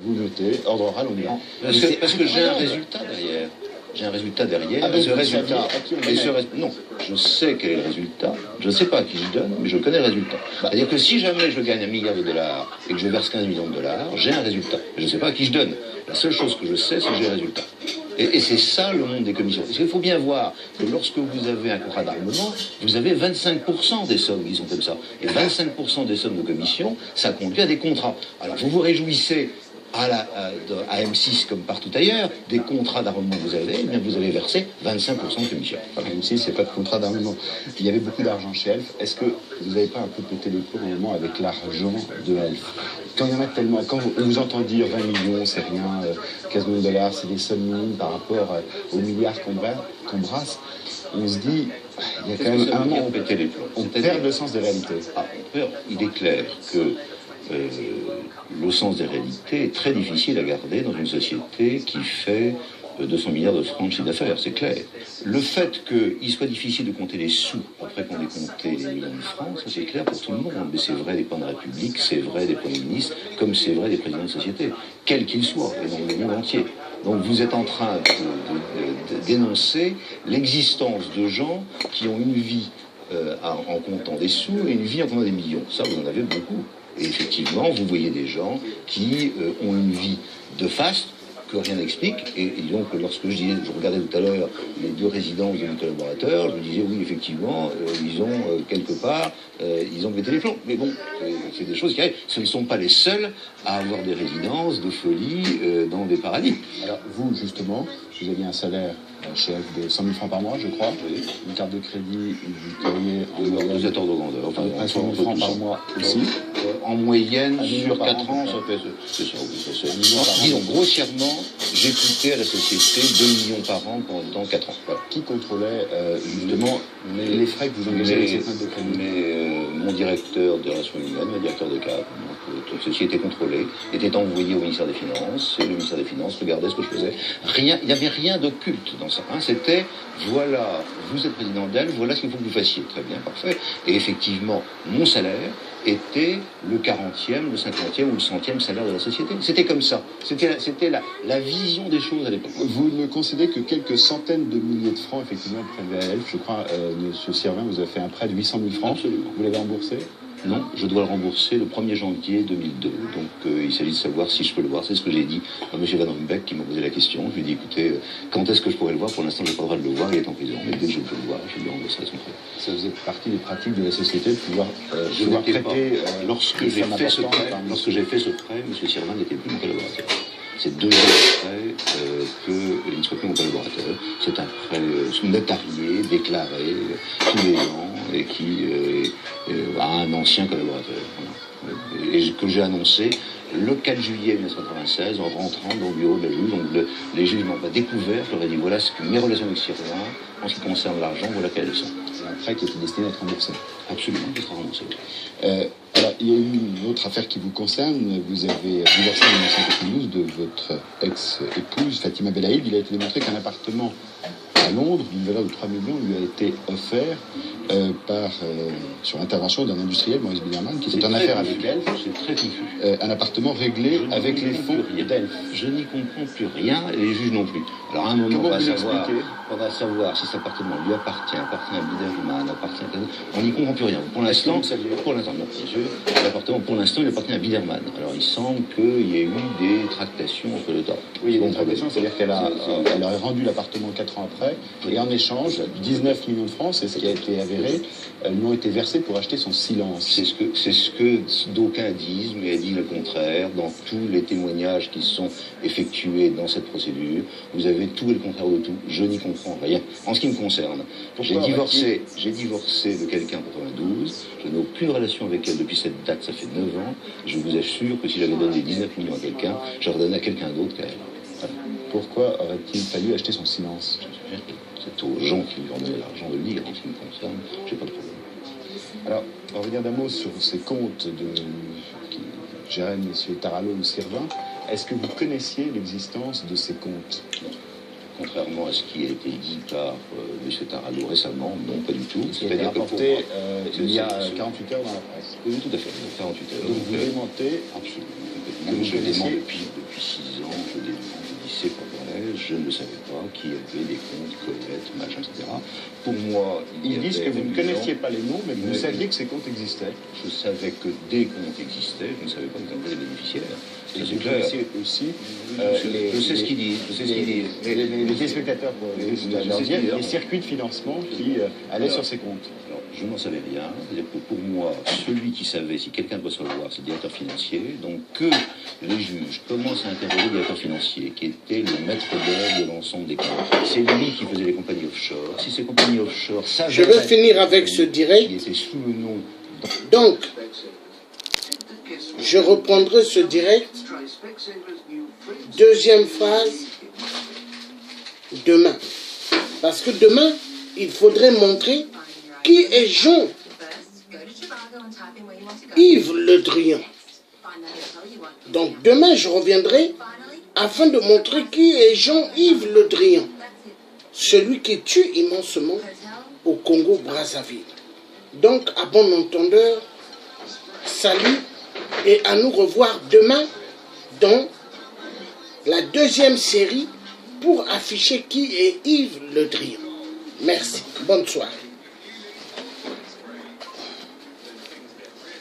Vous notez, ordre oral, on y va. Parce que j'ai un résultat derrière. J'ai un résultat derrière. Ah, Ce résultat, non, je sais quel est le résultat. Je ne sais pas à qui je donne, mais je connais le résultat. C'est-à-dire que si jamais je gagne $1 milliard et que je verse 15 millions de dollars, j'ai un résultat. Je ne sais pas à qui je donne. La seule chose que je sais, c'est que j'ai un résultat. Et c'est ça le monde des commissions. Parce qu'il faut bien voir que lorsque vous avez un contrat d'armement, vous avez 25% des sommes qui sont comme ça. Et 25% des sommes de commission, ça conduit à des contrats. Alors vous vous réjouissez à M6 comme partout ailleurs, des contrats d'armement que vous avez, eh bien vous avez versé 25% de commission. M6, c'est pas de contrat d'armement. Il y avait beaucoup d'argent chez Elf. Est-ce que vous n'avez pas un peu pété le plomb réellement avec l'argent de Elf? Quand il y en a tellement, quand on vous entend dire 20 millions, c'est rien, 15 millions de dollars, c'est des sommes minimes par rapport aux milliards qu'on brasse, on se dit, il y a quand même un moment, on perd le sens des réalités. Il est clair que le sens des réalités est très difficile à garder dans une société qui fait 200 milliards de francs de chiffre d'affaires, c'est clair. Le fait qu'il soit difficile de compter les sous après qu'on ait compté les millions de francs, ça c'est clair pour tout le monde. Mais c'est vrai des présidents de la République, c'est vrai des premiers ministres, comme c'est vrai des présidents de société, quels qu'ils soient, et dans le monde entier. Donc vous êtes en train de dénoncer l'existence de gens qui ont une vie en comptant des sous et une vie en comptant des millions. Ça, vous en avez beaucoup. Et effectivement, vous voyez des gens qui ont une vie de faste que rien n'explique. Et donc, lorsque je regardais tout à l'heure les 2 résidences de mes collaborateurs, je me disais, oui, effectivement, ils ont quelque part, ils ont pété les plombs. Mais bon, c'est des choses qui arrivent. Ce ne sont pas les seuls à avoir des résidences de folie dans des paradis. Alors, vous, justement, vous aviez un salaire chez F de 100 000 francs par mois, je crois. Oui. Une carte de crédit, vous payez en vous êtes ordre de grandeur. Enfin, 100 000 francs par mois aussi. En moyenne, sur 4 ans, ça fait... C'est ça. Disons, grossièrement, j'ai coûté à la société 2 millions par an pendant 4 ans. Voilà. Qui contrôlait, justement, les frais que vous engagez avec cette note de crédit? Mon directeur de relations humaines, mon directeur de cadre, donc toute ceci était contrôlé, était envoyé au ministère des Finances, et le ministère des Finances regardait ce que je faisais. Rien, il n'y avait rien d'occulte dans ça. C'était, voilà, vous êtes président d'Elf, voilà ce qu'il faut que vous fassiez. Très bien, parfait. Et effectivement, mon salaire était le 40e, le 50e ou le 100e salaire de la société. C'était comme ça. C'était la vision des choses à l'époque. Vous ne concédez que quelques centaines de milliers de francs, effectivement, prélevés à Elf. Je crois, M. Servin, vous avez fait un prêt de 800 000 francs. Absolument. Vous l'avez remboursé? Non, je dois le rembourser le 1er janvier 2002. Donc il s'agit de savoir si je peux le voir. C'est ce que j'ai dit à M. Van Rombeck qui m'a posé la question. Je lui ai dit, écoutez, quand est-ce que je pourrais le voir? Pour l'instant, je n'ai pas le droit de le voir, il est en prison. Mais dès que je peux le voir, je lui rembourserai son prêt. Ça faisait partie des pratiques de la société de pouvoir prêter. Lorsque j'ai fait ce prêt, M. Servin n'était plus mon collaborateur. C'est 2 ans après qu'il ne soit plus mon collaborateur. C'est un prêt notarié, déclaré tous les ans et qui a un ancien collaborateur. Voilà. Et que j'ai annoncé le 4 juillet 1996 en rentrant dans le bureau de la juge. Donc les juges m'ont pas découvert. Je leur ai dit voilà ce que mes relations avec Servin, en ce qui concerne l'argent, voilà quelles sont. C'est un prêt qui était destiné à être remboursé. Absolument, qui sera remboursé. Alors, il y a eu une autre affaire qui vous concerne. Vous avez divorcé en 1992 de votre ex-épouse, Fatima Belaïd. Il a été démontré qu'un appartement à Londres, d'une valeur de 3 millions, lui a été offert sur l'intervention d'un industriel, Maurice Biederman, qui était en affaire avec Elf. C'est très confus. Un appartement réglé avec les fonds d'Elf. Je n'y comprends plus rien, et les juges non plus. Alors à un moment, on va savoir si cet appartement lui appartient à Biederman, appartient à... On n'y comprend plus rien. Pour l'instant, non, bien sûr, l'appartement, pour l'instant, il appartient à Biederman. Alors il semble qu'il y ait eu des tractations entre les temps. Oui, il y a des tractations, c'est-à-dire qu'elle a rendu l'appartement 4 ans après, et en échange, 19 millions de francs, c'est ce qui a été avéré, lui ont été versés pour acheter son silence. C'est ce que d'aucuns disent, mais elle dit le contraire. Dans tous les témoignages qui sont effectués dans cette procédure, vous avez tout et le contraire de tout. Je n'y comprends rien. En ce qui me concerne, j'ai divorcé de quelqu'un en 92, je n'ai aucune relation avec elle depuis cette date, ça fait 9 ans. Je vous assure que si j'avais donné 19 millions à quelqu'un, j'aurais donné à quelqu'un d'autre qu'à elle. Voilà. Pourquoi aurait-il fallu acheter son silence? C'est aux gens qui lui ont donné l'argent de le dire. En ce qui me concerne, j'ai pas de problème. Alors, on va regarder un mot sur ces comptes qui géraient M. Tarallo ou Servin. Est-ce que vous connaissiez l'existence de ces comptes? Contrairement à ce qui a été dit par M. Tarallo récemment, non, pas du tout. C'est-à-dire rapporté il y a 48 heures dans la presse. Oui, tout à fait, 48 heures. Donc vous démentez? Absolument. Moi, je demande depuis 6 ans, je dis c'est pas vrai, je ne savais pas qui avait des comptes, Colette, machin, etc. Pour moi, ils disent que vous ne connaissiez pas les noms, mais que vous saviez que ces comptes existaient. Je savais que des comptes existaient, je ne savais pas qu'ils étaient des bénéficiaires. Et vous connaissiez aussi je sais ce qu'ils disent. Les téléspectateurs, les circuits de financement qui allaient sur ces comptes. Alors, je n'en savais rien. C'est-à-dire que pour moi, celui qui savait si quelqu'un doit se revoir, c'est le directeur financier. Donc que les juges commencent à interroger le directeur financier, qui était le maître d'œuvre de l'ensemble des comptes. C'est lui qui faisait les compagnies offshore. Si ces compagnies offshore savaient... Je vais finir avec ce direct. Qui était sous le nom... Donc, je reprendrai ce direct. Deuxième phase, demain. Parce que demain, il faudrait montrer qui est Jean-Yves Le Drian. Donc demain, je reviendrai afin de montrer qui est Jean-Yves Le Drian. Celui qui tue immensement au Congo-Brazzaville. Donc, à bon entendeur, salut et à nous revoir demain dans la deuxième série pour afficher qui est Yves Le Drian. Merci. Bonne soirée.